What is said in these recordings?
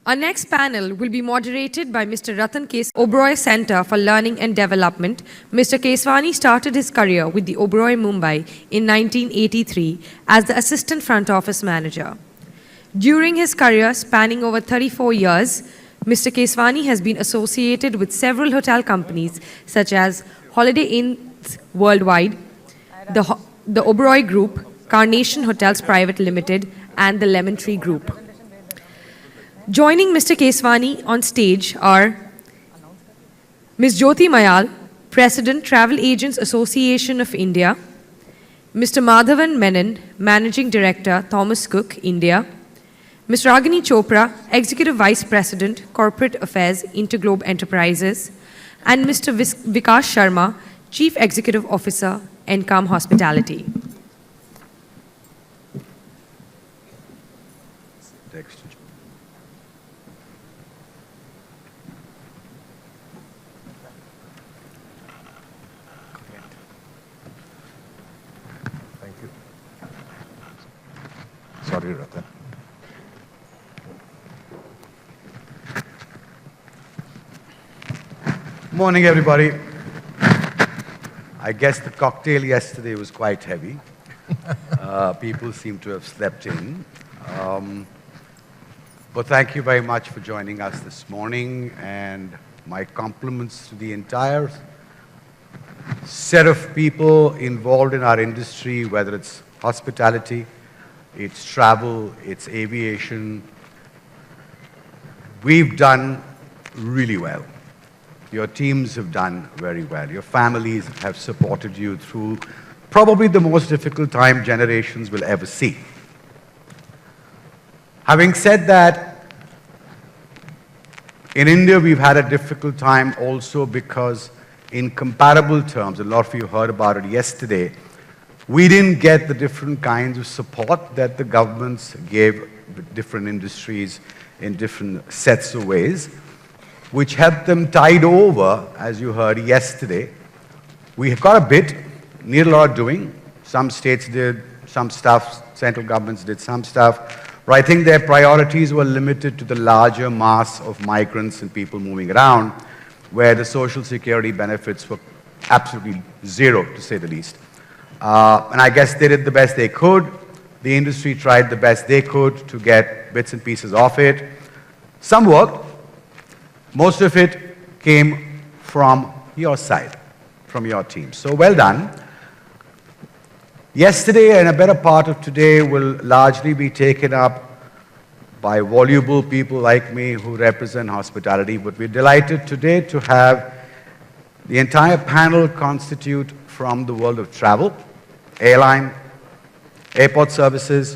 Our next panel will be moderated by Mr. Rattan Oberoi Center for Learning and Development. Mr. Keswani started his career with the Oberoi Mumbai in 1983 as the assistant front office manager. During his career spanning over 34 years, Mr. Keswani has been associated with several hotel companies such as Holiday Inns Worldwide, the Oberoi Group, Carnation Hotels Private Limited, and the Lemon Tree Group. Joining Mr. Keswani on stage are Ms. Jyoti Mayal, President, Travel Agents Association of India; Mr. Madhavan Menon, Managing Director, Thomas Cook, India; Ms. Ragini Chopra, Executive Vice President, Corporate Affairs, Interglobe Enterprises; and Mr. Vikas Sharma, Chief Executive Officer, Encalm Hospitality. Sorry, Rattan. Morning, everybody. I guess the cocktail yesterday was quite heavy. People seem to have slept in. But thank you very much for joining us this morning, and my compliments to the entire set of people involved in our industry, whether it's hospitality, it's travel, it's aviation. We've done really well. Your teams have done very well. Your families have supported you through probably the most difficult time generations will ever see. Having said that, in India we've had a difficult time also because in comparable terms, a lot of you heard about it yesterday, we didn't get the different kinds of support that the governments gave different industries in different sets of ways, which helped them tide over, as you heard yesterday. We got a bit, need a lot of doing. Some states did some stuff, central governments did some stuff, but I think their priorities were limited to the larger mass of migrants and people moving around, where the social security benefits were absolutely zero, to say the least. And I guess they did the best they could. The industry tried the best they could to get bits and pieces off it. Some worked. Most of it came from your side, from your team. So well done. Yesterday and a better part of today will largely be taken up by voluble people like me who represent hospitality, but we're delighted today to have the entire panel constitute from the world of travel, airline, airport services.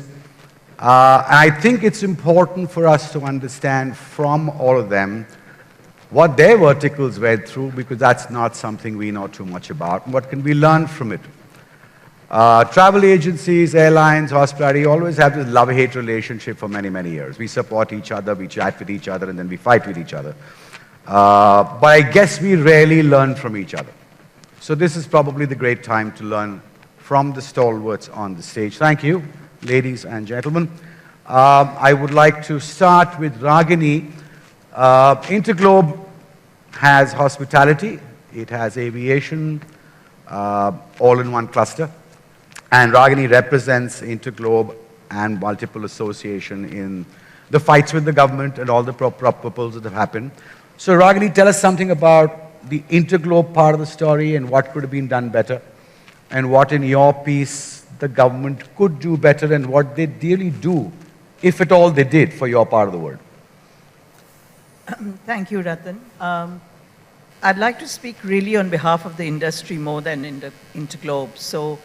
And I think it's important for us to understand from all of them what their verticals went through, because that's not something we know too much about. What can we learn from it? Travel agencies, airlines, hospitality always have this love-hate relationship for many, many years. We support each other, we chat with each other, and then we fight with each other. But I guess we rarely learn from each other. So this is probably the great time to learn from the stalwarts on the stage. Thank you, ladies and gentlemen. I would like to start with Ragini. Interglobe has hospitality, it has aviation, all in one cluster. And Ragini represents Interglobe and multiple associations in the fights with the government and all the proposals that have happened. So Ragini, tell us something about the Interglobe part of the story and what could have been done better, and what in your piece the government could do better, and what they really do, if at all they did, for your part of the world. Thank you, Rattan. I'd like to speak really on behalf of the industry more than in the Interglobe. So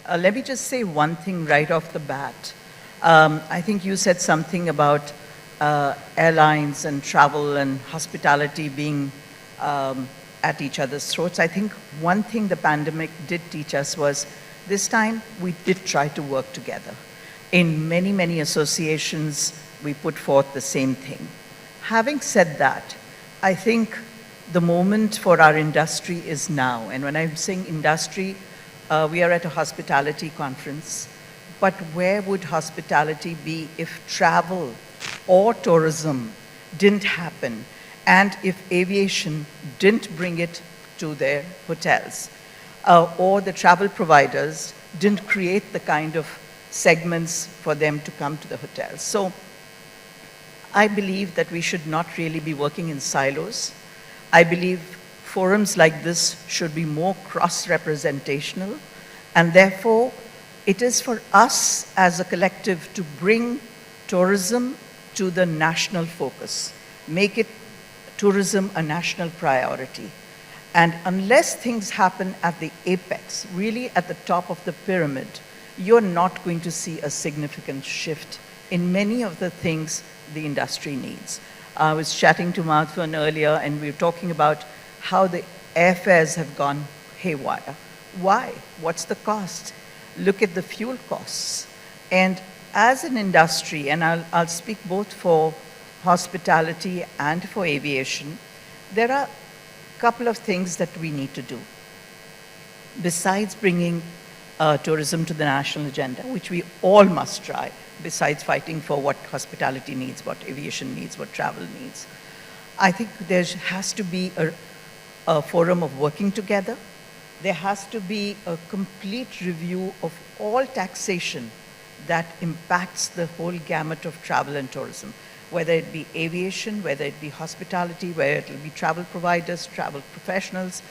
let me just say one thing right off the bat. I think you said something about airlines and travel and hospitality being at each other's throats. I think one thing the pandemic did teach us was this time we did try to work together. In many, many associations, we put forth the same thing. Having said that, I think the moment for our industry is now. And when I'm saying industry, we are at a hospitality conference. But where would hospitality be if travel or tourism didn't happen, and if aviation didn't bring it to their hotels, or the travel providers didn't create the kind of segments for them to come to the hotels. So I believe that we should not really be working in silos. I believe forums like this should be more cross-representational, and therefore it is for us as a collective to bring tourism to the national focus, make it tourism a national priority. And unless things happen at the apex, really at the top of the pyramid, you're not going to see a significant shift in many of the things the industry needs. I was chatting to Madhavan earlier, and we were talking about how the airfares have gone haywire. Why? What's the cost? Look at the fuel costs. And as an industry, and I'll speak both for hospitality and for aviation, there are a couple of things that we need to do. Besides bringing tourism to the national agenda, which we all must try, besides fighting for what hospitality needs, what aviation needs, what travel needs, I think there has to be a forum of working together. There has to be a complete review of all taxation that impacts the whole gamut of travel and tourism, whether it be aviation, whether it be hospitality, whether it will be travel providers, travel professionals,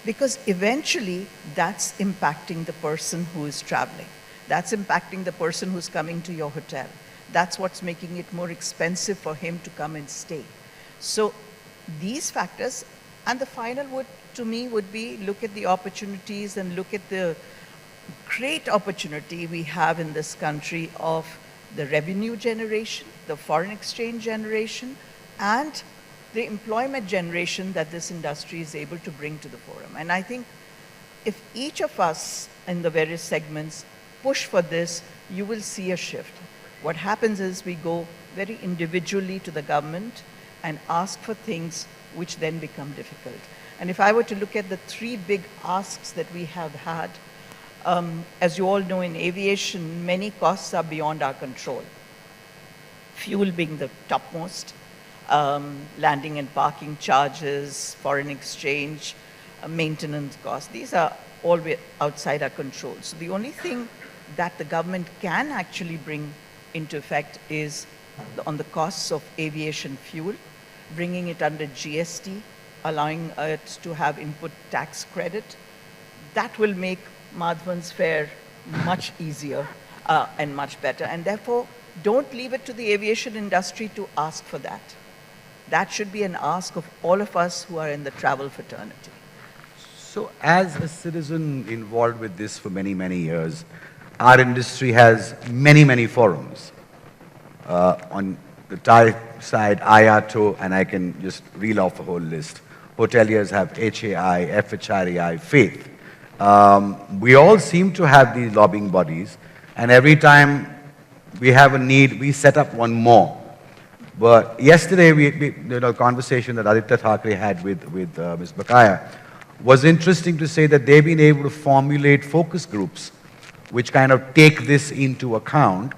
because eventually that's impacting the person who is traveling. That's impacting the person who's coming to your hotel. That's what's making it more expensive for him to come and stay. So these factors, and the final would, to me, would be look at the opportunities and look at the great opportunity we have in this country of the revenue generation, the foreign exchange generation, and the employment generation that this industry is able to bring to the forum. And I think if each of us in the various segments push for this, you will see a shift. What happens is we go very individually to the government and ask for things which then become difficult. And if I were to look at the three big asks that we have had, as you all know, in aviation, many costs are beyond our control. Fuel being the topmost, landing and parking charges, foreign exchange, maintenance costs. These are all outside our control. So the only thing that the government can actually bring into effect is on the costs of aviation fuel, bringing it under GST, allowing it to have input tax credit. That will make Madhavan's fare much easier and much better. And therefore, don't leave it to the aviation industry to ask for that. That should be an ask of all of us who are in the travel fraternity. So as a citizen involved with this for many, many years, our industry has many, many forums. On the TAAI side, IATO, and I can just reel off a whole list. Hoteliers have HAI, FHRAI, Faith. We all seem to have these lobbying bodies, and every time we have a need, we set up one more. But yesterday, the conversation that Aditya Thackeray had with Ms. Bakaya was interesting to say that they've been able to formulate focus groups which kind of take this into account.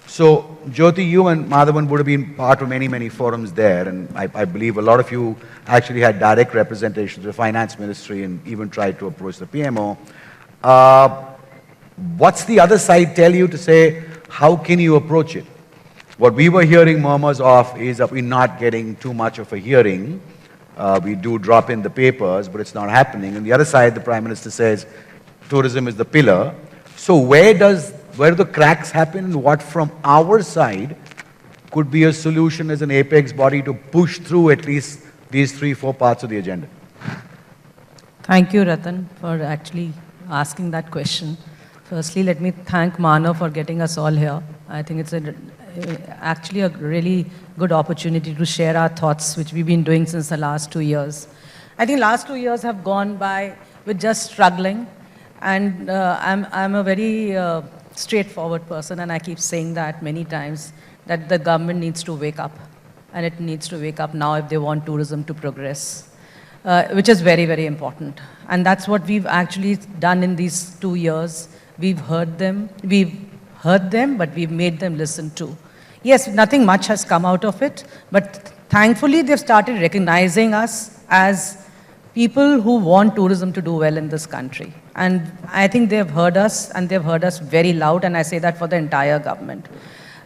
So, Jyoti, you and Madhavan would have been part of many, many forums there, and I believe a lot of you actually had direct representation to the finance ministry and even tried to approach the PMO. What's the other side tell you to say, how can you approach it? What we were hearing murmurs of is that we're not getting too much of a hearing. We do drop in the papers, but it's not happening. On the other side, the Prime Minister says tourism is the pillar. So where do the cracks happen, and what from our side could be a solution as an apex body to push through at least these 3-4 parts of the agenda? Thank you, Rattan, for actually asking that question. Firstly, let me thank Manav for getting us all here. I think it's actually a really good opportunity to share our thoughts, which we've been doing since the last 2 years. I think last 2 years have gone by with just struggling, and I'm a very straightforward person, and I keep saying that many times, that the government needs to wake up, and it needs to wake up now if they want tourism to progress, which is very, very important. And that's what we've actually done in these 2 years. We've heard them, but we've made them listen too. Yes, nothing much has come out of it, but thankfully they've started recognizing us as people who want tourism to do well in this country. And I think they've heard us, and they've heard us very loud, and I say that for the entire government.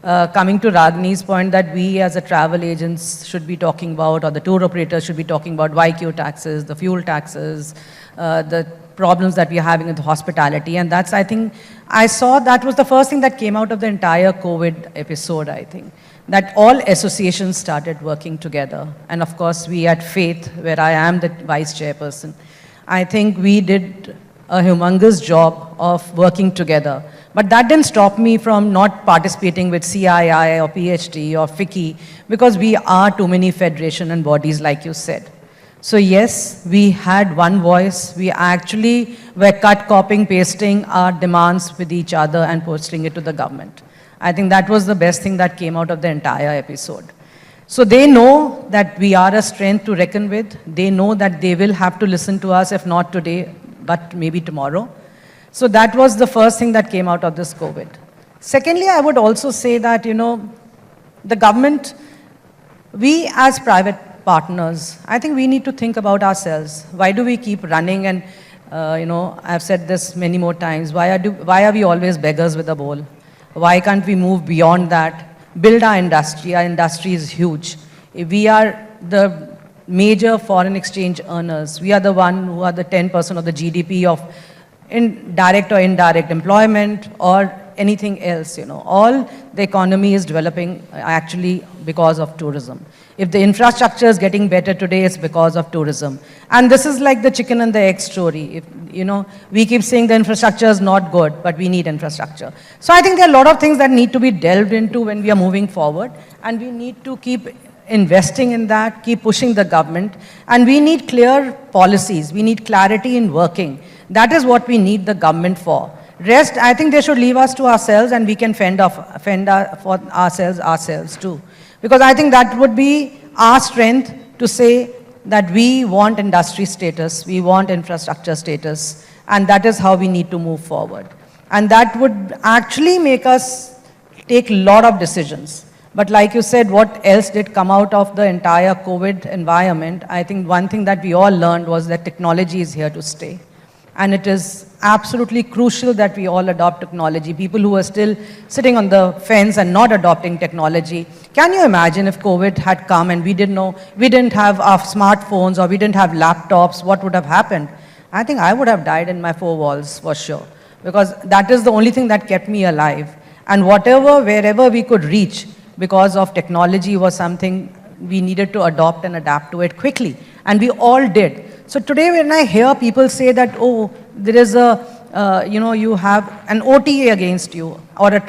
Coming to Ragini's point that we as a travel agents should be talking about, or the tour operators should be talking about YQ taxes, the fuel taxes, the problems that we are having with hospitality. And that's, I think, I saw that was the first thing that came out of the entire COVID episode, I think, that all associations started working together. And of course, we at Faith, where I am the vice chairperson, I think we did a humongous job of working together. But that didn't stop me from not participating with CII or PhD or FICCI, because we are too many federation and bodies, like you said. So yes, we had one voice. We actually were copying, pasting our demands with each other and posting it to the government. I think that was the best thing that came out of the entire episode. So they know that we are a strength to reckon with. They know that they will have to listen to us, if not today, but maybe tomorrow. So that was the first thing that came out of this COVID. Secondly, I would also say that, the government, we as private partners, I think we need to think about ourselves. Why do we keep running? And, I've said this many more times. Why are we always beggars with a bowl? Why can't we move beyond that? Build our industry. Our industry is huge. We are the major foreign exchange earners. We are the one who are the 10% of the GDP of direct or indirect employment or anything else, All the economy is developing actually because of tourism. If the infrastructure is getting better today, it's because of tourism. And this is like the chicken and the egg story. If, we keep saying the infrastructure is not good, but we need infrastructure. So I think there are a lot of things that need to be delved into when we are moving forward, and we need to keep investing in that, keep pushing the government, and we need clear policies. We need clarity in working. That is what we need the government for. Rest, I think they should leave us to ourselves, and we can fend for ourselves too. Because I think that would be our strength to say that we want industry status, we want infrastructure status, and that is how we need to move forward. And that would actually make us take a lot of decisions. But like you said, what else did come out of the entire COVID environment? I think one thing that we all learned was that technology is here to stay. And it is absolutely crucial that we all adopt technology. People who are still sitting on the fence and not adopting technology. Can you imagine if COVID had come and we didn't have our smartphones or we didn't have laptops, what would have happened? I think I would have died in my four walls for sure. Because that is the only thing that kept me alive. And wherever we could reach because of technology was something we needed to adopt and adapt to it quickly. And we all did. So today when I hear people say that, oh, there is you have an OTA against you, or a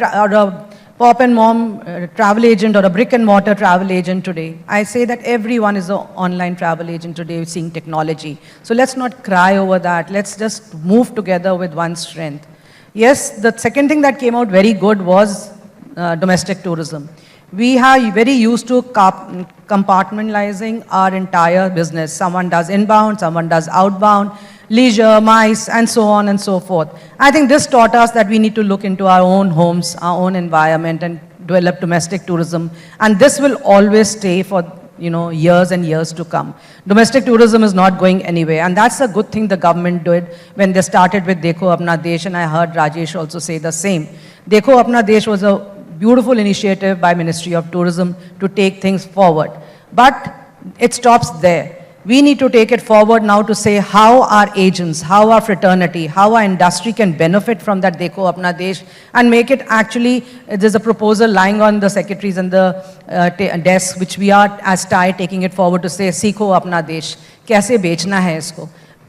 pop and mom travel agent, or a brick and mortar travel agent today, I say that everyone is an online travel agent today seeing technology. So let's not cry over that. Let's just move together with one strength. Yes, the second thing that came out very good was domestic tourism. We are very used to compartmentalizing our entire business. Someone does inbound, someone does outbound, leisure, MICE, and so on and so forth. I think this taught us that we need to look into our own homes, our own environment, and develop domestic tourism. And this will always stay for years and years to come. Domestic tourism is not going anywhere. And that's a good thing the government did when they started with Dekho Apna Desh, and I heard Rajesh also say the same. Dekho Apna Desh was a beautiful initiative by Ministry of Tourism to take things forward. But it stops there. We need to take it forward now to say how our agents, how our fraternity, how our industry can benefit from that Dekho Apna Desh and make it actually, there's a proposal lying on the secretaries and the desk, which we are as TAAI taking it forward to say, Sikho Apna Desh, kaise bechna hai isko.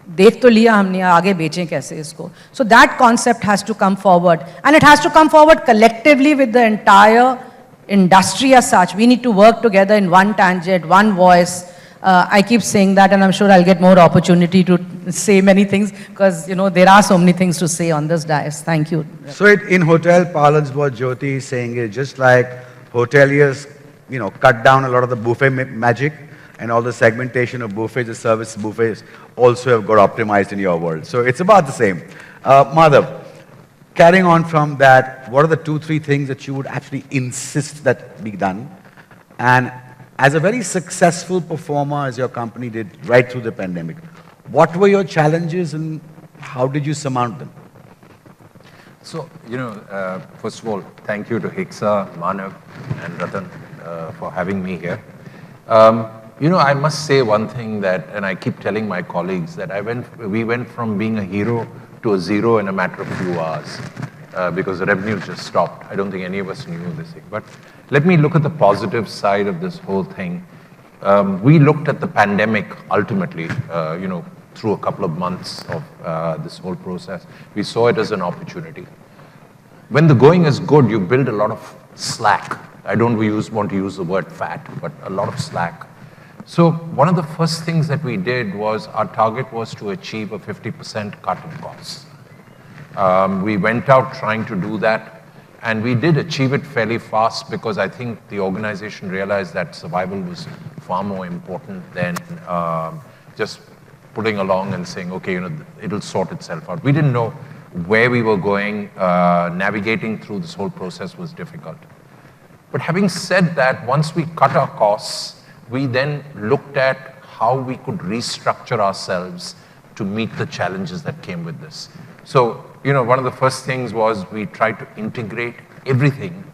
देख तो लिया हमने, आगे बेचें कैसे इसको. So that concept has to come forward, and it has to come forward collectively with the entire industry as such. We need to work together in one tangent, one voice. I keep saying that, and I'm sure I'll get more opportunity to say many things because there are so many things to say on this dais. Thank you. So in hotel parlance, what Jyoti is saying is just like hoteliers, cut down a lot of the buffet magic. And all the segmentation of buffets, the service buffets also have got optimized in your world. So it's about the same. Madhav, carrying on from that, what are the 2-3 things that you would actually insist that be done? And as a very successful performer, as your company did right through the pandemic, what were your challenges and how did you surmount them? So, first of all, thank you to Hicsa, Manav, and Rattan for having me here. I must say one thing that, and I keep telling my colleagues, that we went from being a hero to a zero in a matter of few hours because the revenue just stopped. I don't think any of us knew this thing. But let me look at the positive side of this whole thing. We looked at the pandemic ultimately, through a couple of months of this whole process. We saw it as an opportunity. When the going is good, you build a lot of slack. I don't want to use the word fat, but a lot of slack. So one of the first things that we did was our target was to achieve a 50% cut in costs. We went out trying to do that, and we did achieve it fairly fast because I think the organization realized that survival was far more important than just putting along and saying, okay, it'll sort itself out. We didn't know where we were going. Navigating through this whole process was difficult. But having said that, once we cut our costs, we then looked at how we could restructure ourselves to meet the challenges that came with this. So, one of the first things was we tried to integrate everything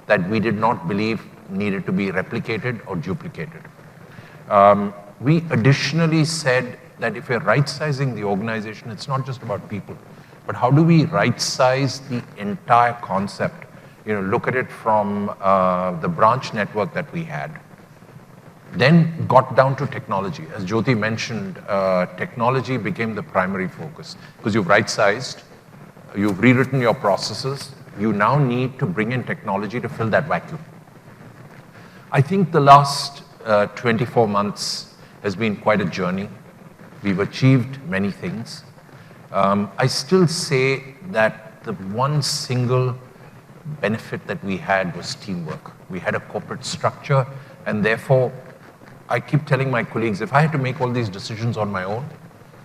that we did not believe needed to be replicated or duplicated. We additionally said that if we're right-sizing the organization, it's not just about people, but how do we right-size the entire concept? Look at it from the branch network that we had. Then got down to technology. As Jyoti mentioned, technology became the primary focus because you've right-sized, you've rewritten your processes, you now need to bring in technology to fill that vacuum. I think the last 24 months has been quite a journey. We've achieved many things. I still say that the one single benefit that we had was teamwork. We had a corporate structure, and therefore, I keep telling my colleagues, if I had to make all these decisions on my own,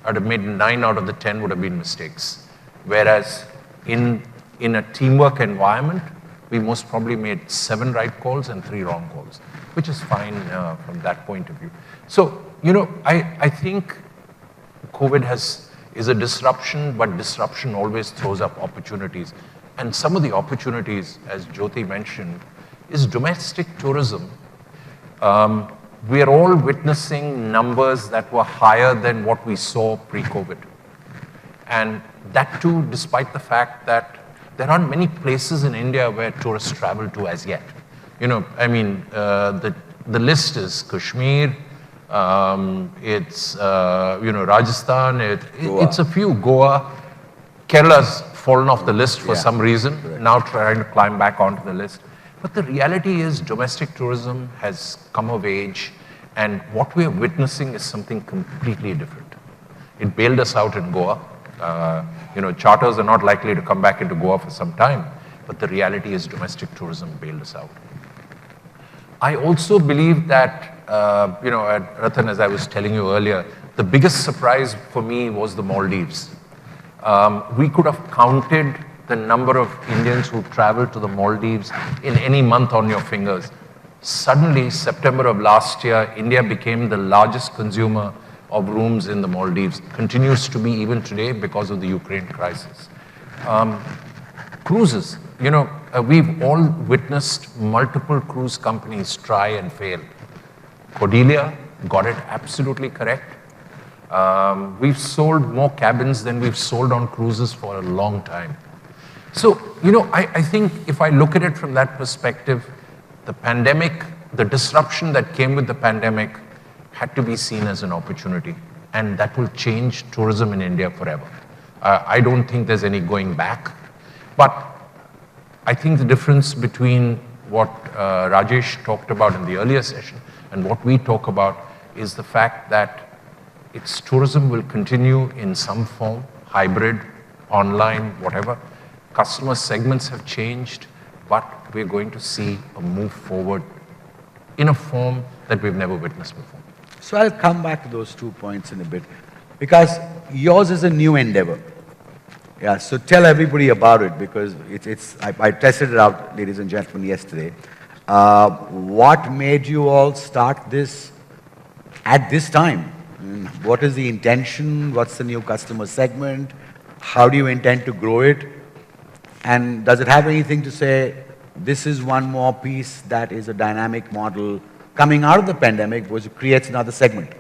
I'd have made 9 out of the 10 would have been mistakes. Whereas in a teamwork environment, we most probably made 7 right calls and 3 wrong calls, which is fine from that point of view. So, I think COVID is a disruption, but disruption always throws up opportunities. And some of the opportunities, as Jyoti mentioned, is domestic tourism. We are all witnessing numbers that were higher than what we saw pre-COVID. And that too, despite the fact that there aren't many places in India where tourists travel to as yet. The list is Kashmir, it's Rajasthan, it's a few, Goa. Kerala's fallen off the list for some reason, now trying to climb back onto the list. But the reality is domestic tourism has come of age, and what we are witnessing is something completely different. It bailed us out in Goa. Charters are not likely to come back into Goa for some time, but the reality is domestic tourism bailed us out. I also believe that, Rattan, as I was telling you earlier, the biggest surprise for me was the Maldives. We could have counted the number of Indians who traveled to the Maldives in any month on your fingers. Suddenly, September of last year, India became the largest consumer of rooms in the Maldives. Continues to be even today because of the Ukraine crisis. Cruises, we've all witnessed multiple cruise companies try and fail. Cordelia got it absolutely correct. We've sold more cabins than we've sold on cruises for a long time. So, I think if I look at it from that perspective, the pandemic, the disruption that came with the pandemic had to be seen as an opportunity, and that will change tourism in India forever. I don't think there's any going back, but I think the difference between what Rajesh talked about in the earlier session and what we talk about is the fact that its tourism will continue in some form, hybrid, online, whatever. Customer segments have changed, but we're going to see a move forward in a form that we've never witnessed before. So I'll come back to those 2 points in a bit, because yours is a new endeavor. Yeah, so tell everybody about it, because I tested it out, ladies and gentlemen, yesterday. What made you all start this at this time? What is the intention? What's the new customer segment? How do you intend to grow it? And does it have anything to say, this is one more piece that is a dynamic model coming out of the pandemic, which creates another segment?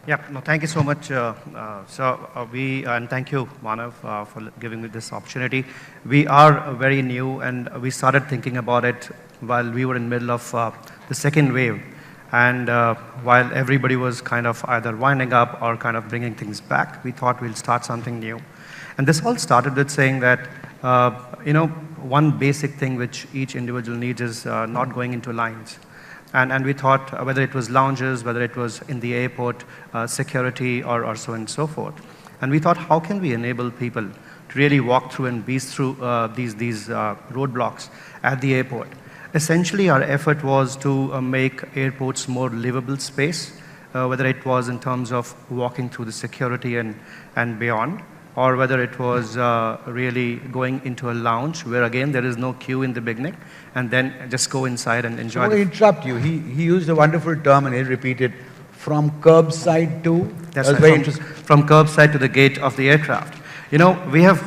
Yeah, no, thank you so much. And thank you, Manav, for giving me this opportunity. We are very new, and we started thinking about it while we were in the middle of the second wave. And while everybody was kind of either winding up or kind of bringing things back, we thought we'll start something new. And this all started with saying that, one basic thing which each individual needs is not going into lines. And we thought whether it was lounges, whether it was in the airport, security, or so on and so forth. And we thought, how can we enable people to really walk through and breeze through these roadblocks at the airport? Essentially, our effort was to make airports more livable space, whether it was in terms of walking through the security and beyond, or whether it was really going into a lounge where, again, there is no queue in the beginning, and then just go inside and enjoy. I want to interrupt you. He used a wonderful term, and he repeated, from curbside to? That's right. very interesting. From curbside to the gate of the aircraft. We have,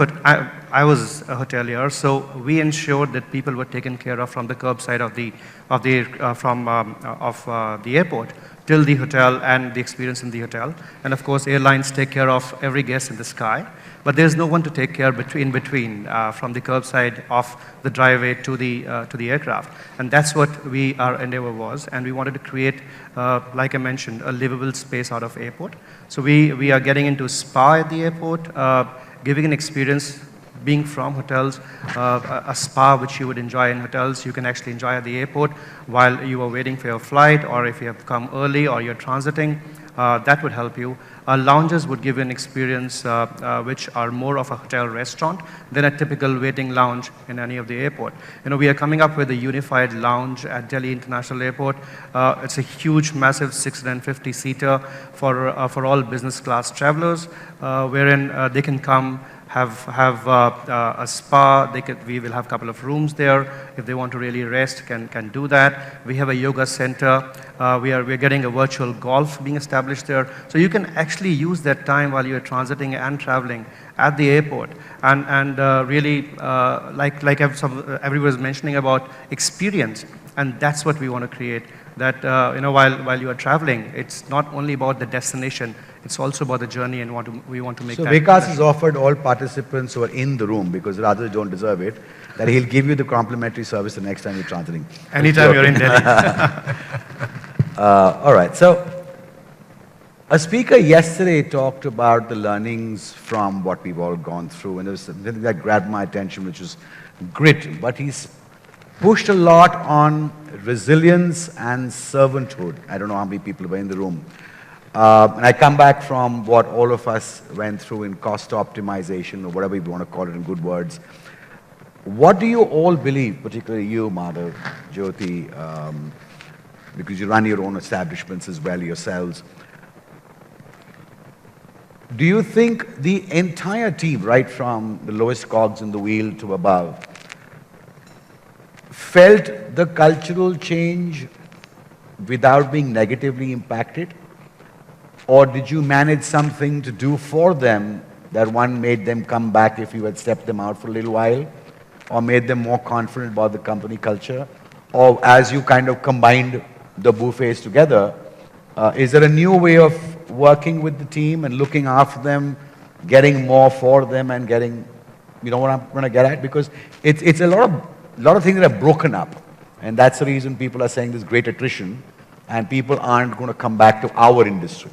I was a hotelier, so we ensured that people were taken care of from the curbside of the airport till the hotel and the experience in the hotel. And of course, airlines take care of every guest in the sky, but there's no one to take care in between from the curbside of the driveway to the aircraft. And that's what our endeavor was, and we wanted to create, like I mentioned, a livable space out of airport. So we are getting into spa at the airport, giving an experience. Being from hotels, a spa which you would enjoy in hotels, you can actually enjoy at the airport while you are waiting for your flight, or if you have come early or you're transiting, that would help you. Lounges would give you an experience which are more of a hotel restaurant than a typical waiting lounge in any of the airport. We are coming up with a unified lounge at Delhi International Airport. It's a huge, massive 650-seater for all business class travelers, wherein they can come, have a spa. We will have a couple of rooms there. If they want to really rest, can do that. We have a yoga center. We're getting a virtual golf being established there. So you can actually use that time while you're transiting and traveling at the airport. And really, like everyone was mentioning about experience, and that's what we want to create. That while you are traveling, it's not only about the destination, it's also about the journey, and we want to make that. So Vikas has offered all participants who are in the room, because others don't deserve it, that he'll give you the complimentary service the next time you're transiting. Anytime you're in Delhi. All right. So a speaker yesterday talked about the learnings from what we've all gone through, and there was something that grabbed my attention, which was grit. But he's pushed a lot on resilience and servanthood. I don't know how many people were in the room. And I come back from what all of us went through in cost optimization, or whatever you want to call it in good words. What do you all believe, particularly you, Madhav, Jyoti, because you run your own establishments as well yourselves. Do you think the entire team, right from the lowest cogs in the wheel to above, felt the cultural change without being negatively impacted? Or did you manage something to do for them that one made them come back if you had stepped them out for a little while? Or made them more confident about the company culture? Or as you kind of combined the buffets together, is there a new way of working with the team and looking after them, getting more for them and getting, you know what I'm going to get at? Because it's a lot of things that are broken up. And that's the reason people are saying there's great attrition and people aren't going to come back to our industry.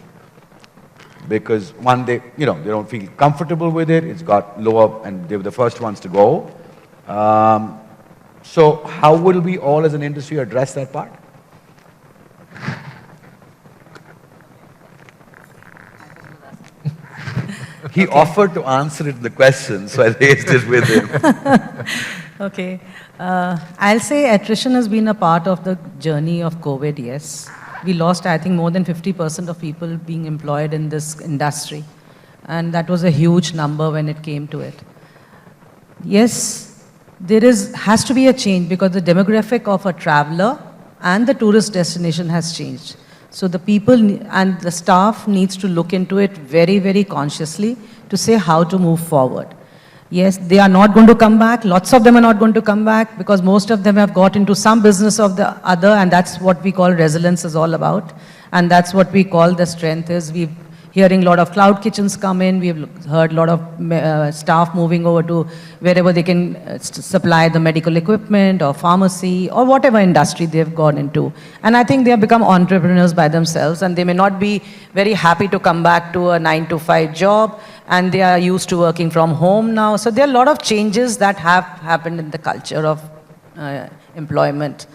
Because one, they don't feel comfortable with it, it's got lower, and they were the first ones to go. So how will we all as an industry address that part? He offered to answer it in the question, so I raised it with him. Okay. I'll say attrition has been a part of the journey of COVID, yes. We lost, I think, more than 50% of people being employed in this industry. And that was a huge number when it came to it. Yes, has to be a change because the demographic of a traveler and the tourist destination has changed. So the people and the staff needs to look into it very, very consciously to say how to move forward. Yes, they are not going to come back. Lots of them are not going to come back because most of them have got into some business of the other, and that's what we call resilience is all about. And that's what we call the strength is. We've hearing a lot of cloud kitchens come in. We've heard a lot of staff moving over to wherever they can supply the medical equipment or pharmacy or whatever industry they've gone into. And I think they have become entrepreneurs by themselves, and they may not be very happy to come back to a 9-to-5 job, and they are used to working from home now. So there are a lot of changes that have happened in the culture of employment.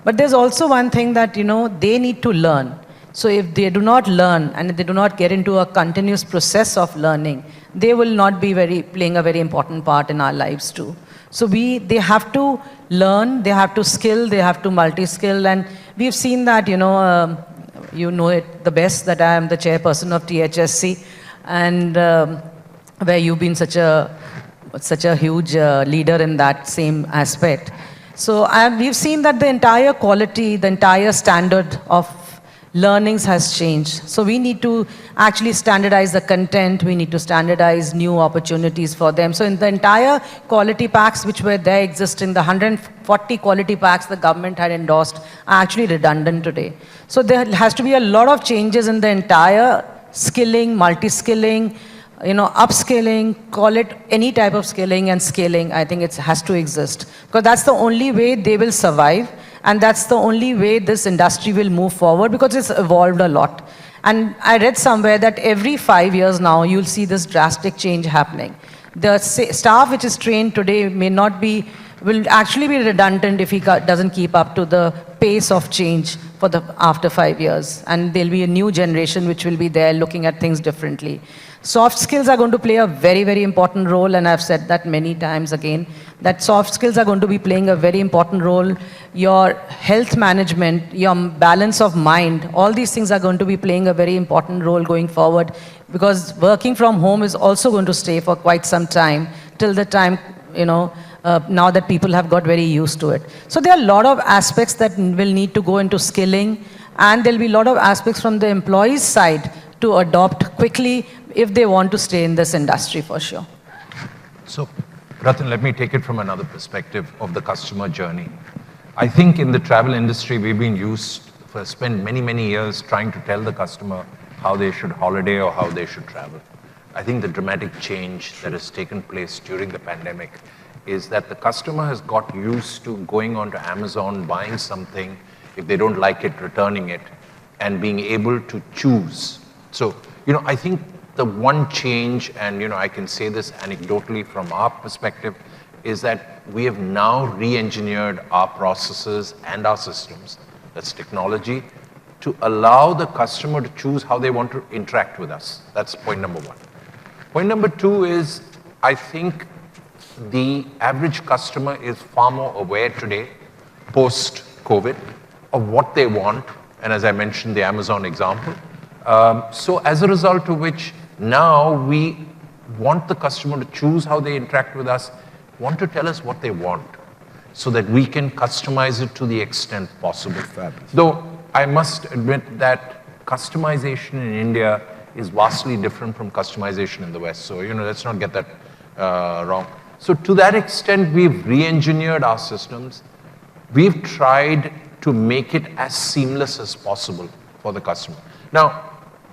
But there's also one thing that, they need to learn. So if they do not learn and if they do not get into a continuous process of learning, they will not be playing a very important part in our lives too. So they have to learn, they have to skill, they have to multi-skill, and we've seen that, you know it the best that I am the chairperson of THSC, and where you've been such a huge leader in that same aspect. So we've seen that the entire quality, the entire standard of learnings has changed. So we need to actually standardize the content, we need to standardize new opportunities for them. So in the entire quality packs which were there existing, the 140 quality packs the government had endorsed are actually redundant today. So there has to be a lot of changes in the entire skilling, multi-skilling, upskilling, call it any type of skilling and scaling. I think it has to exist because that's the only way they will survive. And that's the only way this industry will move forward because it's evolved a lot. And I read somewhere that every 5 years now, you'll see this drastic change happening. The staff which is trained today will actually be redundant if he doesn't keep up to the pace of change after 5 years. And there'll be a new generation which will be there looking at things differently. Soft skills are going to play a very, very important role, and I've said that many times again, that soft skills are going to be playing a very important role. Your health management, your balance of mind, all these things are going to be playing a very important role going forward because working from home is also going to stay for quite some time, till the time, now that people have got very used to it. So there are a lot of aspects that will need to go into skilling, and there'll be a lot of aspects from the employees' side to adopt quickly if they want to stay in this industry for sure. So, Rattan, let me take it from another perspective of the customer journey. I think in the travel industry, we've been spent many, many years trying to tell the customer how they should holiday or how they should travel. I think the dramatic change that has taken place during the pandemic is that the customer has got used to going onto Amazon, buying something, if they don't like it, returning it, and being able to choose. So, I think the one change, and I can say this anecdotally from our perspective, is that we have now re-engineered our processes and our systems, that's technology, to allow the customer to choose how they want to interact with us. That's point number one. Point number two is, I think the average customer is far more aware today, post-COVID, of what they want, and as I mentioned the Amazon example. So as a result of which, now we want the customer to choose how they interact with us, want to tell us what they want, so that we can customize it to the extent possible. Fabulous. Though I must admit that customization in India is vastly different from customization in the West. So, let's not get that wrong. So to that extent, we've re-engineered our systems. We've tried to make it as seamless as possible for the customer. Now,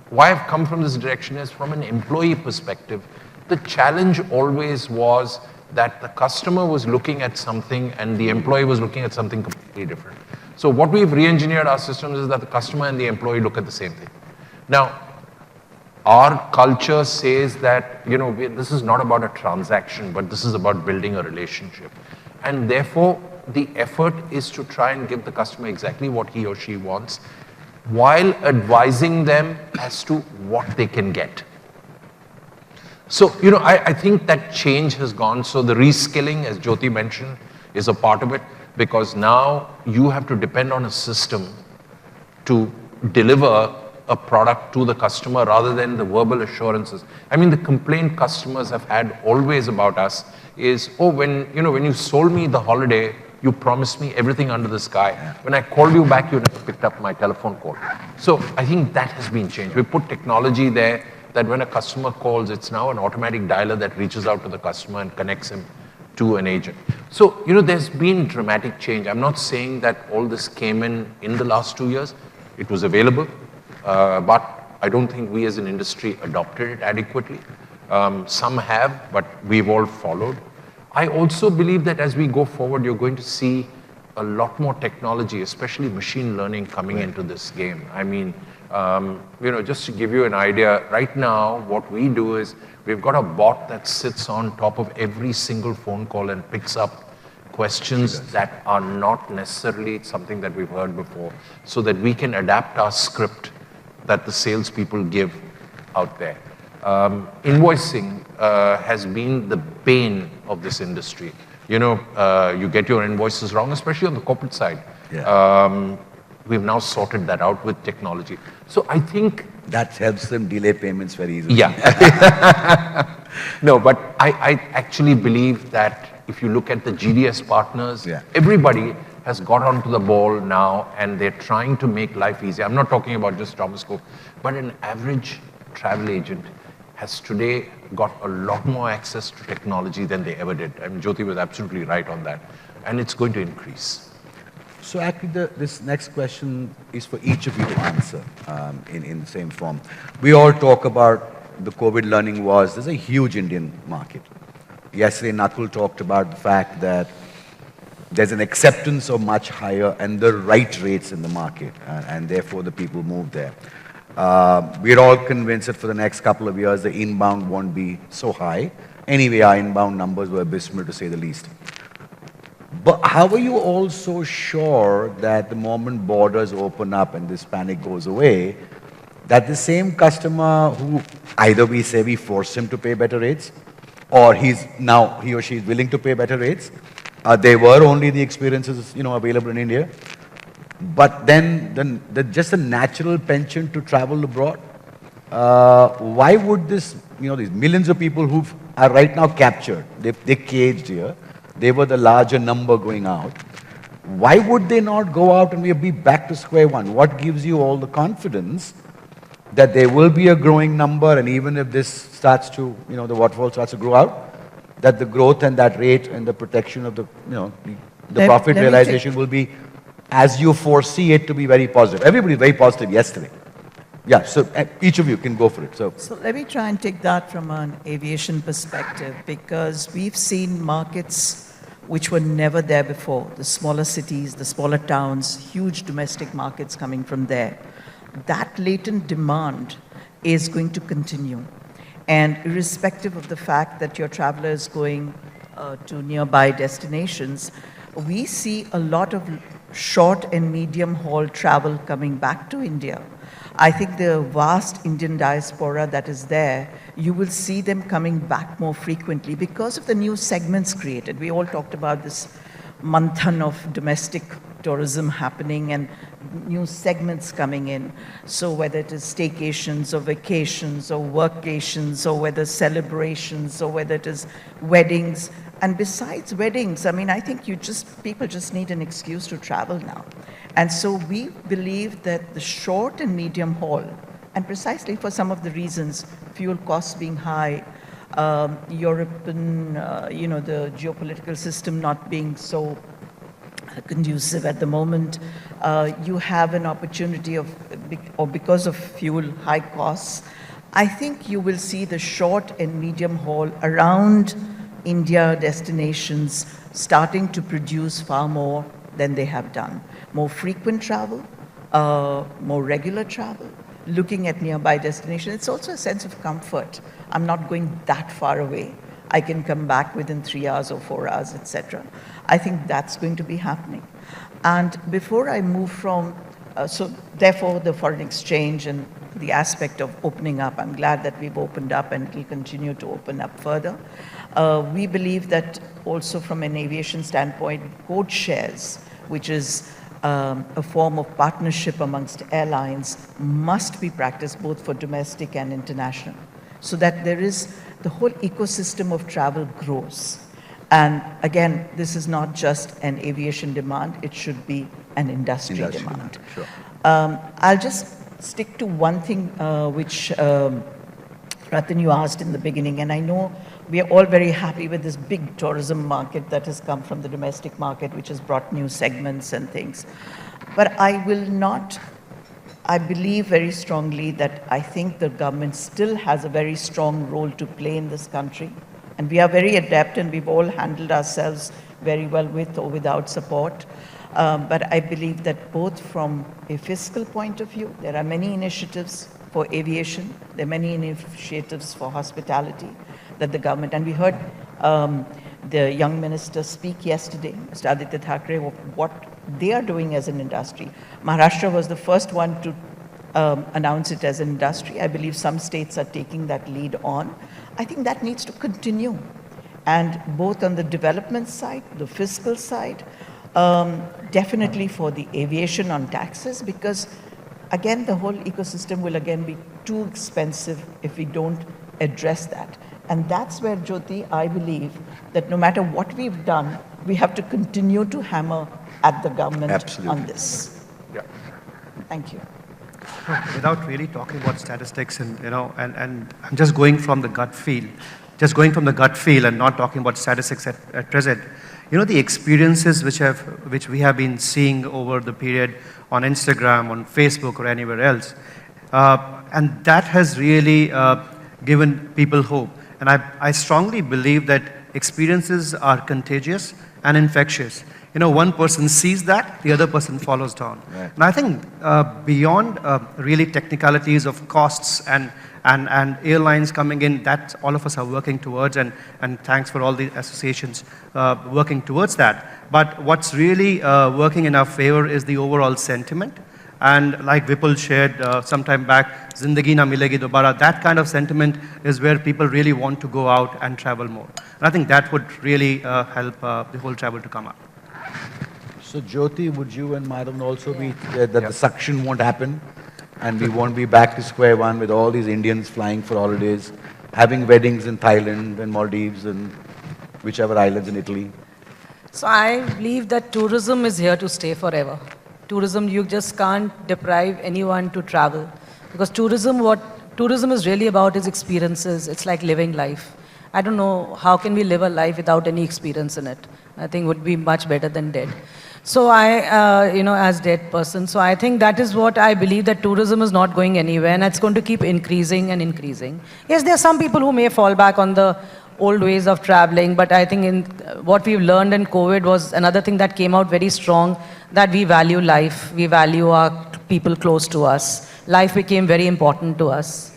why I've come from this direction is from an employee perspective, the challenge always was that the customer was looking at something and the employee was looking at something completely different. So what we've re-engineered our systems is that the customer and the employee look at the same thing. Now, our culture says that, this is not about a transaction, but this is about building a relationship. And therefore, the effort is to try and give the customer exactly what he or she wants, while advising them as to what they can get. So, I think that change has gone. So the reskilling, as Jyoti mentioned, is a part of it, because now you have to depend on a system to deliver a product to the customer rather than the verbal assurances. I mean, the complaint customers have had always about us is, oh, when you sold me the holiday, you promised me everything under the sky. When I called you back, you never picked up my telephone call. So I think that has been changed. We put technology there that when a customer calls, it's now an automatic dialer that reaches out to the customer and connects him to an agent. So, there's been dramatic change. I'm not saying that all this came in the last 2 years. It was available, but I don't think we as an industry adopted it adequately. Some have, but we've all followed. I also believe that as we go forward, you're going to see a lot more technology, especially machine learning, coming into this game. I mean, just to give you an idea, right now, what we do is we've got a bot that sits on top of every single phone call and picks up questions that are not necessarily something that we've heard before, so that we can adapt our script that the salespeople give out there. Invoicing has been the bane of this industry. You get your invoices wrong, especially on the corporate side. Yeah. We've now sorted that out with technology. So I think that helps them delay payments very easily. Yeah. No, but I actually believe that if you look at the GDS partners, everybody has got onto the ball now and they're trying to make life easier. I'm not talking about just Thomas Cook, but an average travel agent has today got a lot more access to technology than they ever did. I mean, Jyoti was absolutely right on that. And it's going to increase. So actually, this next question is for each of you to answer in the same form. We all talk about the COVID learning wars. There's a huge Indian market. Yesterday, Nakul talked about the fact that there's an acceptance of much higher and the right rates in the market, and therefore the people move there. We're all convinced that for the next couple of years, the inbound won't be so high. Anyway, our inbound numbers were abysmal, to say the least. But how are you all so sure that the moment borders open up and this panic goes away, that the same customer who either we force him to pay better rates, or he or she is willing to pay better rates, they were only the experiences available in India, but then just a natural penchant to travel abroad. Why would this, these millions of people who are right now captured, they're caged here, they were the larger number going out. Why would they not go out and we'll be back to square one? What gives you all the confidence that there will be a growing number, and even if this starts to, the waterfall starts to grow out, that the growth and that rate and the protection of the, the profit realization will be as you foresee it to be very positive? Everybody very positive yesterday. Yeah, so each of you can go for it. So let me try and take that from an aviation perspective, because we've seen markets which were never there before. The smaller cities, the smaller towns, huge domestic markets coming from there. That latent demand is going to continue. And irrespective of the fact that your traveler is going to nearby destinations, we see a lot of short and medium haul travel coming back to India. I think the vast Indian diaspora that is there, you will see them coming back more frequently because of the new segments created. We all talked about this manthan of domestic tourism happening and new segments coming in. So whether it is staycations or vacations or workations or whether celebrations or whether it is weddings. And besides weddings, I mean, I think people just need an excuse to travel now. And so we believe that the short and medium haul, and precisely for some of the reasons, fuel costs being high, European, the geopolitical system not being so conducive at the moment, you have an opportunity or because of fuel high costs, I think you will see the short and medium haul around India destinations starting to produce far more than they have done. More frequent travel, more regular travel, looking at nearby destinations. It's also a sense of comfort. I'm not going that far away. I can come back within 3 hours or 4 hours, etc. I think that's going to be happening. And before I move from, so therefore the foreign exchange and the aspect of opening up, I'm glad that we've opened up and it will continue to open up further. We believe that also from an aviation standpoint, code shares, which is a form of partnership amongst airlines must be practiced both for domestic and international, so that there is the whole ecosystem of travel grows. And again, this is not just an aviation demand, it should be an industry demand. Sure. I'll just stick to one thing which Rattan, you asked in the beginning, and I know we are all very happy with this big tourism market that has come from the domestic market, which has brought new segments and things. But I believe very strongly that I think the government still has a very strong role to play in this country. And we are very adept, and we've all handled ourselves very well with or without support. But I believe that both from a fiscal point of view, there are many initiatives for aviation, there are many initiatives for hospitality that the government, and we heard the young minister speak yesterday, Mr. Aditya Thackeray, what they are doing as an industry. Maharashtra was the first one to announce it as an industry. I believe some states are taking that lead on. I think that needs to continue. And both on the development side, the fiscal side, definitely for the aviation on taxes, because again, the whole ecosystem will again be too expensive if we don't address that. And that's where, Jyoti, I believe that no matter what we've done, we have to continue to hammer at the government on this. Yeah. Thank you. Without really talking about statistics and, and I'm just going from the gut feel, and not talking about statistics at present. The experiences which we have been seeing over the period on Instagram, on Facebook, or anywhere else, and that has really given people hope. And I strongly believe that experiences are contagious and infectious. One person sees that, the other person follows down. Right. And I think beyond really technicalities of costs and airlines coming in, that all of us are working towards, and thanks for all the associations working towards that. But what's really working in our favor is the overall sentiment. And like Vipul shared some time back, Zindagi na milegi dobara, that kind of sentiment is where people really want to go out and travel more. And I think that would really help the whole travel to come up. So Jyoti, would you and Madhavan also be that the suction won't happen and we won't be back to square one with all these Indians flying for holidays, having weddings in Thailand and Maldives and whichever islands in Italy? So I believe that tourism is here to stay forever. Tourism, you just can't deprive anyone to travel, because what tourism is really about is experiences. It's like living life. I don't know how can we live a life without any experience in it. I think would be much better than dead. So as dead person, so I think that is what I believe, that tourism is not going anywhere and it's going to keep increasing and increasing. Yes, there are some people who may fall back on the old ways of traveling, but I think what we've learned in COVID was another thing that came out very strong, that we value life, we value our people close to us. Life became very important to us.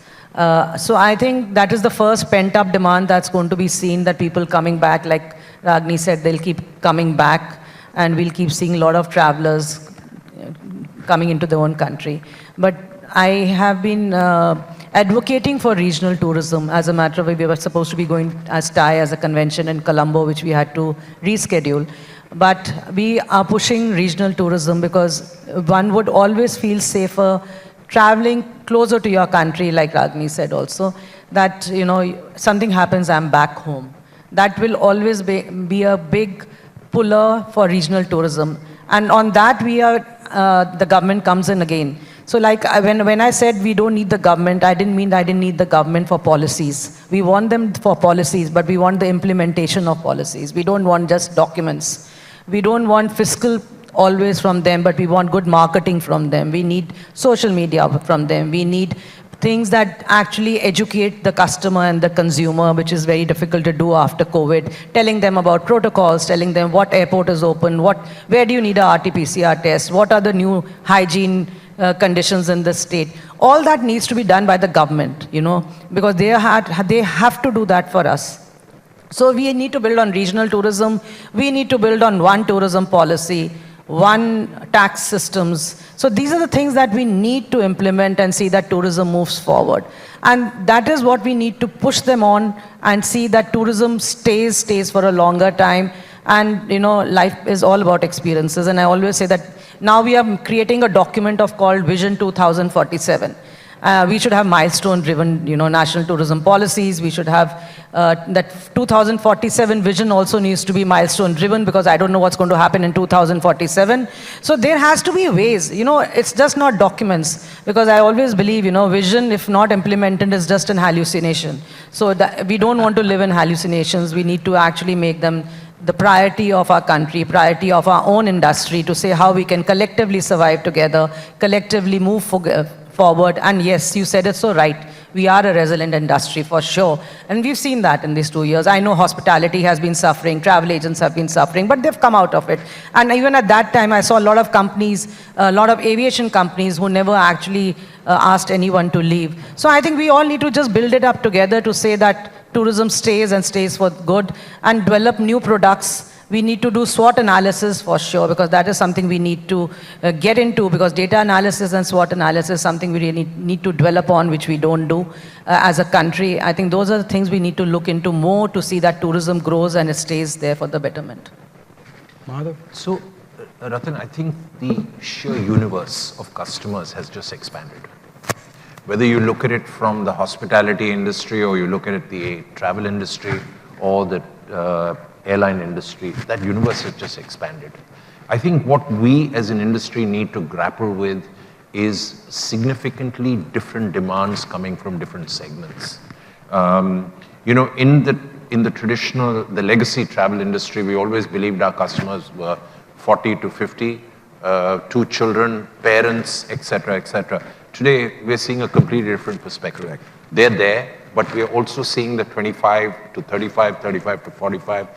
So I think that is the first pent-up demand that's going to be seen, that people coming back, like Ragini said, they'll keep coming back, and we'll keep seeing a lot of travelers coming into their own country. But I have been advocating for regional tourism. As a matter of fact, we were supposed to be going as TAAI as a convention in Colombo, which we had to reschedule. But we are pushing regional tourism because one would always feel safer traveling closer to your country, like Ragini said also, that, something happens, I'm back home. That will always be a big puller for regional tourism. And on that, the government comes in again. So like when I said we don't need the government, I didn't mean I didn't need the government for policies. We want them for policies, but we want the implementation of policies. We don't want just documents. We don't want fiscal always from them, but we want good marketing from them. We need social media from them. We need things that actually educate the customer and the consumer, which is very difficult to do after COVID, telling them about protocols, telling them what airport is open, where do you need a RT-PCR test, what are the new hygiene conditions in the state. All that needs to be done by the government, because they have to do that for us. So we need to build on regional tourism. We need to build on one tourism policy, one tax systems. So these are the things that we need to implement and see that tourism moves forward. And that is what we need to push them on and see that tourism stays for a longer time. And life is all about experiences. And I always say that now we are creating a document of called Vision 2047. We should have milestone-driven, national tourism policies. We should have that 2047 vision also needs to be milestone-driven, because I don't know what's going to happen in 2047. So there has to be ways. It's just not documents, because I always believe, vision, if not implemented, is just an hallucination. So we don't want to live in hallucinations. We need to actually make them the priority of our country, priority of our own industry, to say how we can collectively survive together, collectively move forward. And yes, you said it so right. We are a resilient industry for sure. And we've seen that in these 2 years. I know hospitality has been suffering, travel agents have been suffering, but they've come out of it. And even at that time, I saw a lot of companies, a lot of aviation companies who never actually asked anyone to leave. So I think we all need to just build it up together to say that tourism stays and stays for good, and develop new products. We need to do SWOT analysis for sure, because that is something we need to get into, because data analysis and SWOT analysis is something we really need to develop on, which we don't do as a country. I think those are the things we need to look into more to see that tourism grows and it stays there for the betterment. Madhav? So, Rattan, I think the sheer universe of customers has just expanded. Whether you look at it from the hospitality industry, or you look at it the travel industry, or the airline industry, that universe has just expanded. I think what we as an industry need to grapple with is significantly different demands coming from different segments. In the traditional, the legacy travel industry, we always believed our customers were 40 to 50, 2 children, parents, etc., etc. Today, we're seeing a completely different perspective. Correct. They're there, but we're also seeing the 25 to 35, 35 to 45.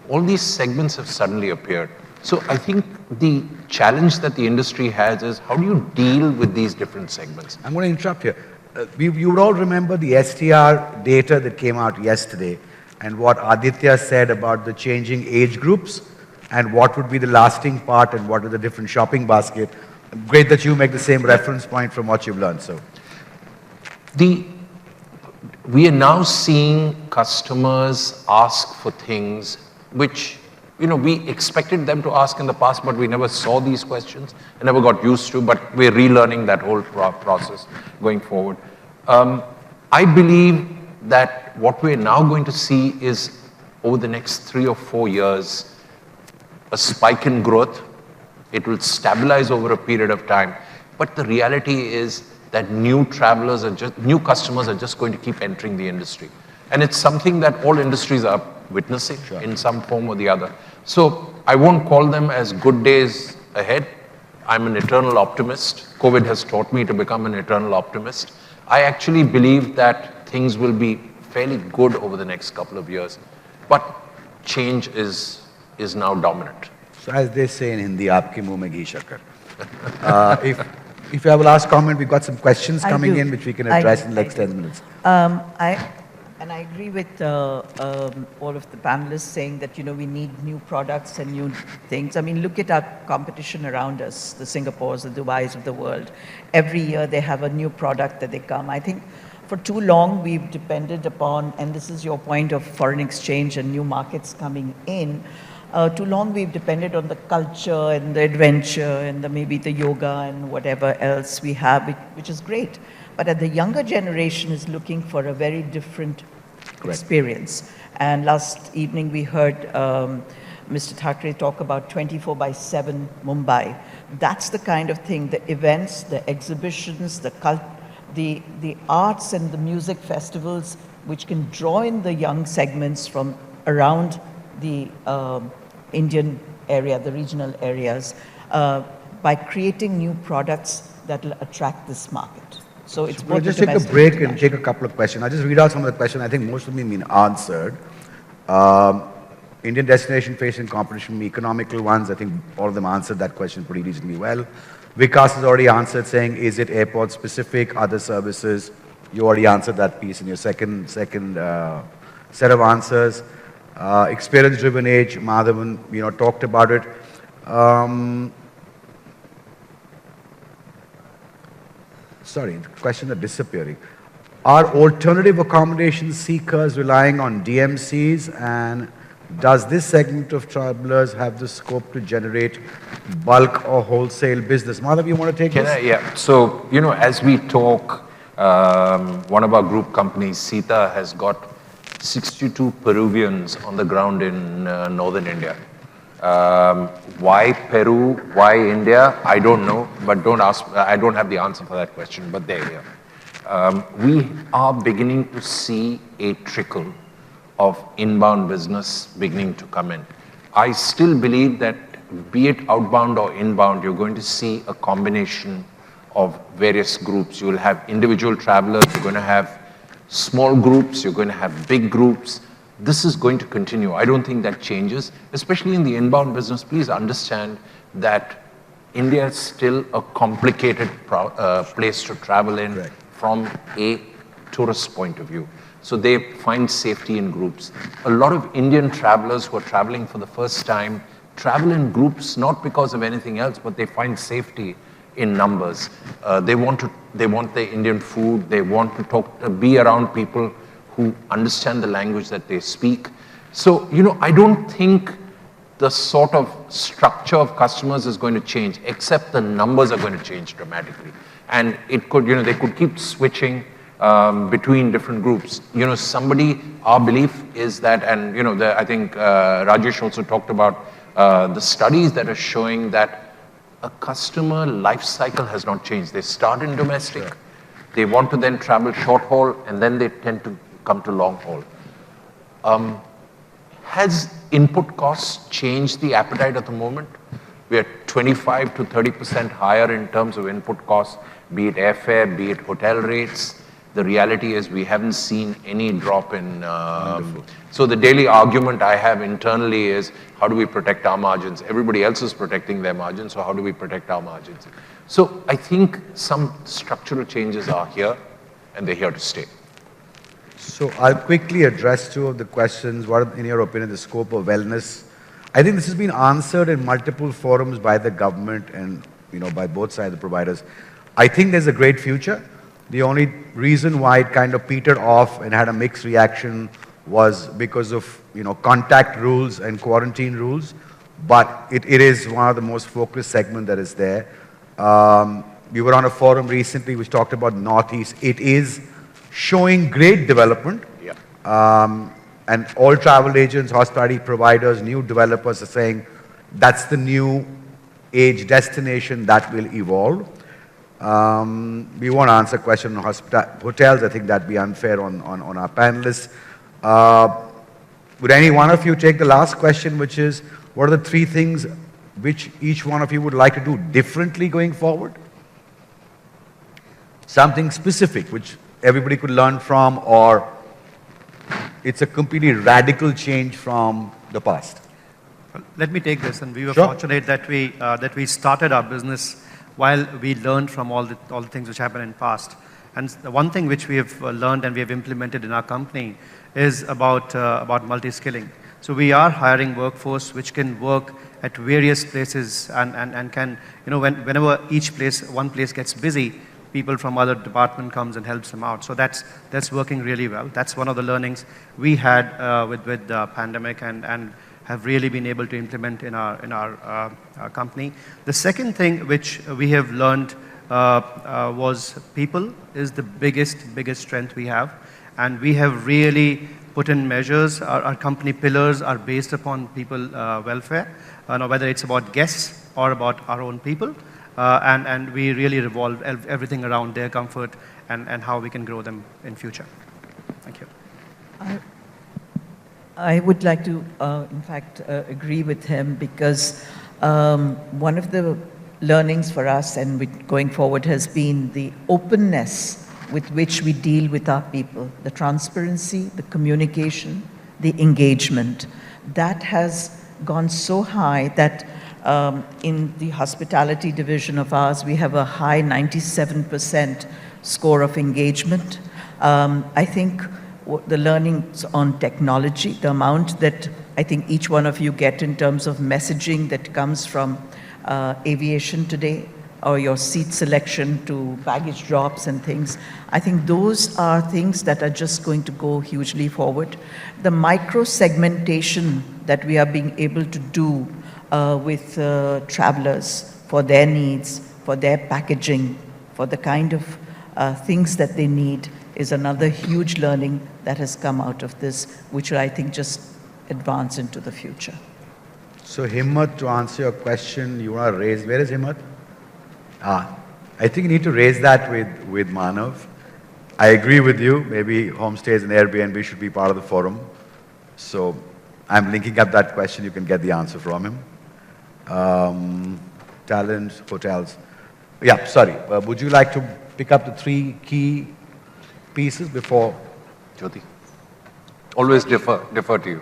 All these segments have suddenly appeared. So I think the challenge that the industry has is, how do you deal with these different segments? I'm going to interrupt here. You would all remember the STR data that came out yesterday, and what Aditya said about the changing age groups, and what would be the lasting part, and what are the different shopping basket. Great that you make the same reference point from what you've learned. So, we are now seeing customers ask for things which, we expected them to ask in the past, but we never saw these questions and never got used to, but we're relearning that whole process going forward. I believe that what we're now going to see is, over the next 3 or 4 years, a spike in growth. It will stabilize over a period of time. But the reality is that new customers are just going to keep entering the industry. And it's something that all industries are witnessing in some form or the other. So I won't call them as good days ahead. I'm an eternal optimist. COVID has taught me to become an eternal optimist. I actually believe that things will be fairly good over the next couple of years. But change is now dominant. So as they say in Hindi, aapke muh mein ghee shakar. If you have a last comment, we've got some questions coming in which we can address in the next 10 minutes. I agree with all of the panelists saying that, we need new products and new things. I mean, look at our competition around us, the Singapores, the Dubais of the world. Every year they have a new product that they come. I think for too long we've depended upon, and this is your point of foreign exchange and new markets coming in, too long we've depended on the culture and the adventure and maybe the yoga and whatever else we have, which is great. But the younger generation is looking for a very different experience. And last evening we heard Mr. Thackeray talk about 24/7 Mumbai. That's the kind of thing, the events, the exhibitions, the arts and the music festivals, which can draw in the young segments from around the Indian area, the regional areas, by creating new products that will attract this market. So it's We'll just take a break and take a couple of questions. I'll just read out some of the questions. I think most of them have been answered. Indian destination facing competition, economical ones, I think all of them answered that question pretty reasonably well. Vikas has already answered, saying, is it airport specific, other services? You already answered that piece in your second set of answers. Experience-driven age, Madhavan, talked about it. Sorry, the questions are disappearing. Are alternative accommodation seekers relying on DMCs and does this segment of travelers have the scope to generate bulk or wholesale business? Madhav, you want to take Can this? I? Yeah. So, as we talk, one of our group companies, Sita, has got 62 Peruvians on the ground in northern India. Why Peru? Why India? I don't know, but don't ask. I don't have the answer for that question, but they're here. We are beginning to see a trickle of inbound business beginning to come in. I still believe that be it outbound or inbound, you're going to see a combination of various groups. You will have individual travelers, you're going to have small groups, you're going to have big groups. This is going to continue. I don't think that changes, especially in the inbound business. Please understand that India is still a complicated place to travel in. Correct. From a tourist point of view. So they find safety in groups. A lot of Indian travelers who are traveling for the first time travel in groups not because of anything else, but they find safety in numbers. They want the Indian food. They want to be around people who understand the language that they speak. So, I don't think the sort of structure of customers is going to change, except the numbers are going to change dramatically. And it could, they could keep switching between different groups. Our belief is that, and I think Rajesh also talked about the studies that are showing that a customer life cycle has not changed. They start in domestic, sure. They want to then travel short haul, and then they tend to come to long haul. Has input costs changed the appetite at the moment? We are 25 to 30% higher in terms of input costs, be it airfare, be it hotel rates. The reality is we haven't seen any drop in. So the daily argument I have internally is, how do we protect our margins? Everybody else is protecting their margins, so how do we protect our margins? So I think some structural changes are here, and they're here to stay. So I'll quickly address two of the questions. What, in your opinion, the scope of wellness? I think this has been answered in multiple forums by the government and by both sides of the providers. I think there's a great future. The only reason why it kind of petered off and had a mixed reaction was because of contact rules and quarantine rules. But it is one of the most focused segments that is there. We were on a forum recently which talked about Northeast. It is showing great development. Yeah. And all travel agents, hospitality providers, new developers are saying that's the new age destination that will evolve. We won't answer a question on hotels. I think that'd be unfair on our panelists. Would any one of you take the last question, which is, what are the three things which each one of you would like to do differently going forward? Something specific which everybody could learn from, or it's a completely radical change from the past. Let me take this, and we were Sure. fortunate that we started our business while we learned from all the things which happened in past. And the one thing which we have learned and we have implemented in our company is about multi-skilling. So we are hiring workforce which can work at various places and can, whenever one place gets busy, people from other department comes and helps them out. So that's working really well. That's one of the learnings we had with the pandemic and have really been able to implement in our company. The second thing which we have learned was people is the biggest strength we have, and we have really put in measures. Our company pillars are based upon people welfare, whether it's about guests or about our own people. And we really revolve everything around their comfort and how we can grow them in future. Thank you. I would like to, in fact, agree with him, because one of the learnings for us and going forward has been the openness with which we deal with our people, the transparency, the communication, the engagement. That has gone so high that in the hospitality division of ours, we have a high 97% score of engagement. I think the learnings on technology, the amount that I think each one of you get in terms of messaging that comes from aviation today, or your seat selection to baggage drops and things. I think those are things that are just going to go hugely forward. The micro segmentation that we are being able to do with travelers for their needs, for their packaging, for the kind of things that they need is another huge learning that has come out of this, which will, I think, just advance into the future. So Himmat, to answer your question, you want to raise, where is Himmat? I think you need to raise that with Manav. I agree with you, maybe homestays and Airbnb should be part of the forum. So I'm linking up that question, you can get the answer from him. Talent, hotels. Yeah, sorry, would you like to pick up the 3 key pieces before? Jyoti, always defer to you.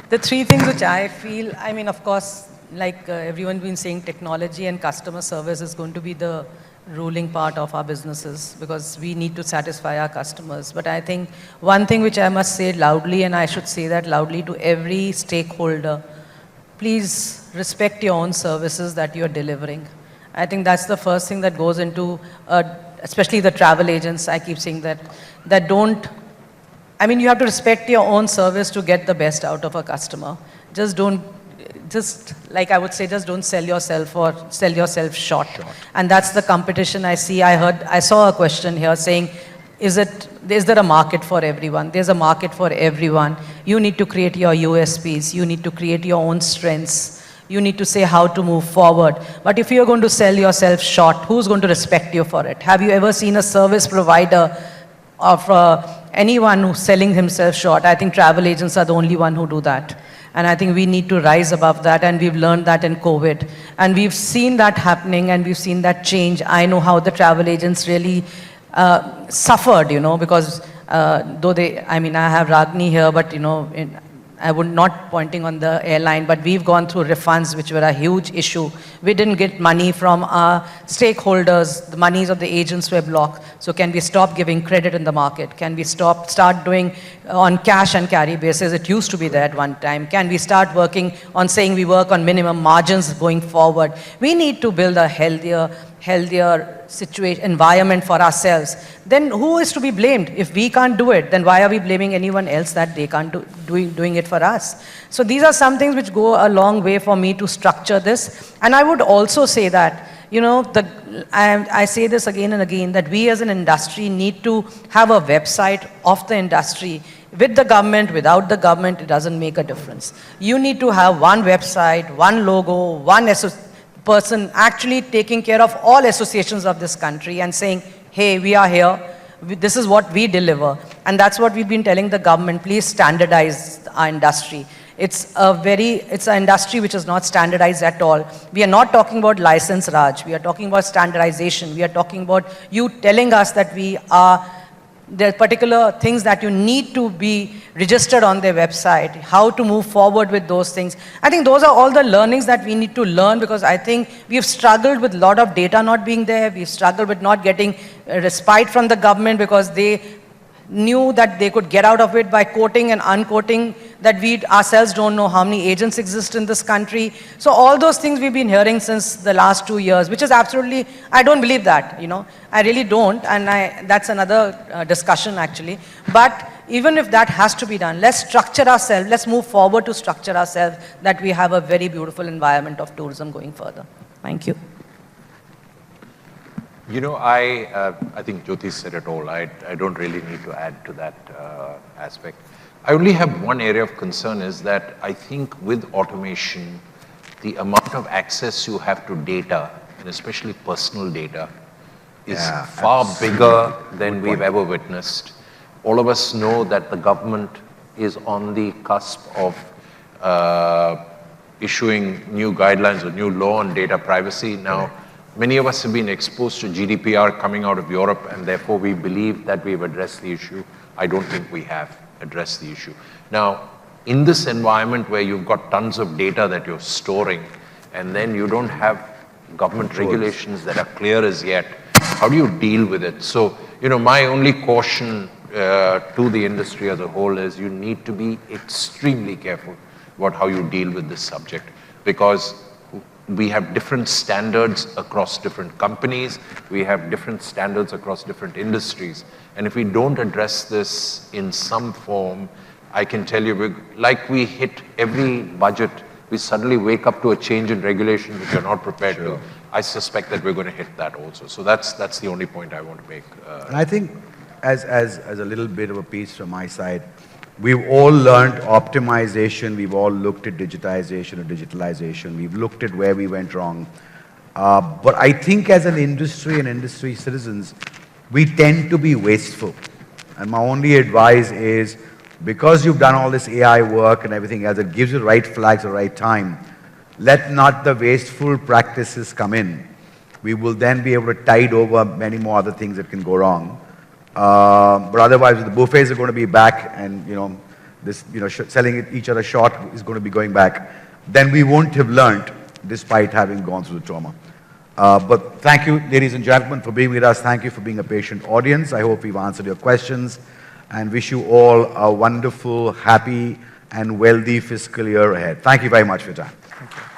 The 3 things which I feel, I mean, of course, like everyone's been saying, technology and customer service is going to be the ruling part of our businesses because we need to satisfy our customers. But I think one thing which I must say loudly, and I should say that loudly to every stakeholder, please respect your own services that you're delivering. I think that's the first thing that goes into, especially the travel agents, I keep saying that don't, I mean, you have to respect your own service to get the best out of a customer. Just like I would say, just don't sell yourself or sell yourself short. And that's the competition I see. I saw a question here saying, is there a market for everyone? There's a market for everyone. You need to create your USPs. You need to create your own strengths. You need to say how to move forward. But if you're going to sell yourself short, who's going to respect you for it? Have you ever seen a service provider of anyone who's selling himself short? I think travel agents are the only one who do that. And I think we need to rise above that, and we've learned that in COVID. And we've seen that happening, and we've seen that change. I know how the travel agents really suffered, because though I have Ragini here, but, I would not pointing on the airline, but we've gone through refunds, which were a huge issue. We didn't get money from our stakeholders. The monies of the agents were blocked. So can we stop giving credit in the market? Can we start doing on cash and carry basis? It used to be there at one time. Can we start working on saying we work on minimum margins going forward? We need to build a healthier environment for ourselves. Then who is to be blamed? If we can't do it, then why are we blaming anyone else that they can't doing it for us? So these are some things which go a long way for me to structure this. And I would also say that, I say this again and again, that we as an industry need to have a website of the industry. With the government, without the government, it doesn't make a difference. You need to have one website, one logo, one person actually taking care of all associations of this country and saying, hey, we are here, this is what we deliver. And that's what we've been telling the government, please standardize our industry. It's an industry which is not standardized at all. We are not talking about license, Raj. We are talking about standardization. We are talking about you telling us that there are particular things that you need to be registered on their website, how to move forward with those things. I think those are all the learnings that we need to learn, because I think we've struggled with a lot of data not being there. We've struggled with not getting respite from the government because they knew that they could get out of it by quoting and unquoting, that we ourselves don't know how many agents exist in this country. So all those things we've been hearing since the last 2 years, which is absolutely, I don't believe that, I really don't, and that's another discussion actually. But even if that has to be done, let's structure ourselves, let's move forward to structure ourselves that we have a very beautiful environment of tourism going further. Thank you. I think Jyoti said it all. I don't really need to add to that aspect. I only have one area of concern is that I think with automation, the amount of access you have to data, and especially personal data, is far bigger than we've ever witnessed. All of us know that the government is on the cusp of issuing new guidelines or new law on data privacy. Now, many of us have been exposed to GDPR coming out of Europe, and therefore we believe that we've addressed the issue. I don't think we have addressed the issue. Now, in this environment where you've got tons of data that you're storing, and then you don't have government regulations that are clear as yet, how do you deal with it? So, my only caution to the industry as a whole is you need to be extremely careful about how you deal with this subject, because we have different standards across different companies. We have different standards across different industries. And if we don't address this in some form, I can tell you, like we hit every budget, we suddenly wake up to a change in regulation which we're not prepared to. I suspect that we're going to hit that also. So that's the only point I want to make. And I think as a little bit of a piece from my side, we've all learned optimization, we've all looked at digitization or digitalization, we've looked at where we went wrong. But I think as an industry and industry citizens, we tend to be wasteful. And my only advice is, because you've done all this AI work and everything else, it gives you the right flags at the right time. Let not the wasteful practices come in. We will then be able to tide over many more other things that can go wrong. But otherwise, the buffets are going to be back, and this selling each other short is going to be going back. Then we won't have learned, despite having gone through the trauma. But thank you, ladies and gentlemen, for being with us. Thank you for being a patient audience. I hope we've answered your questions, and wish you all a wonderful, happy, and wealthy fiscal year ahead. Thank you very much for your time. Thank you.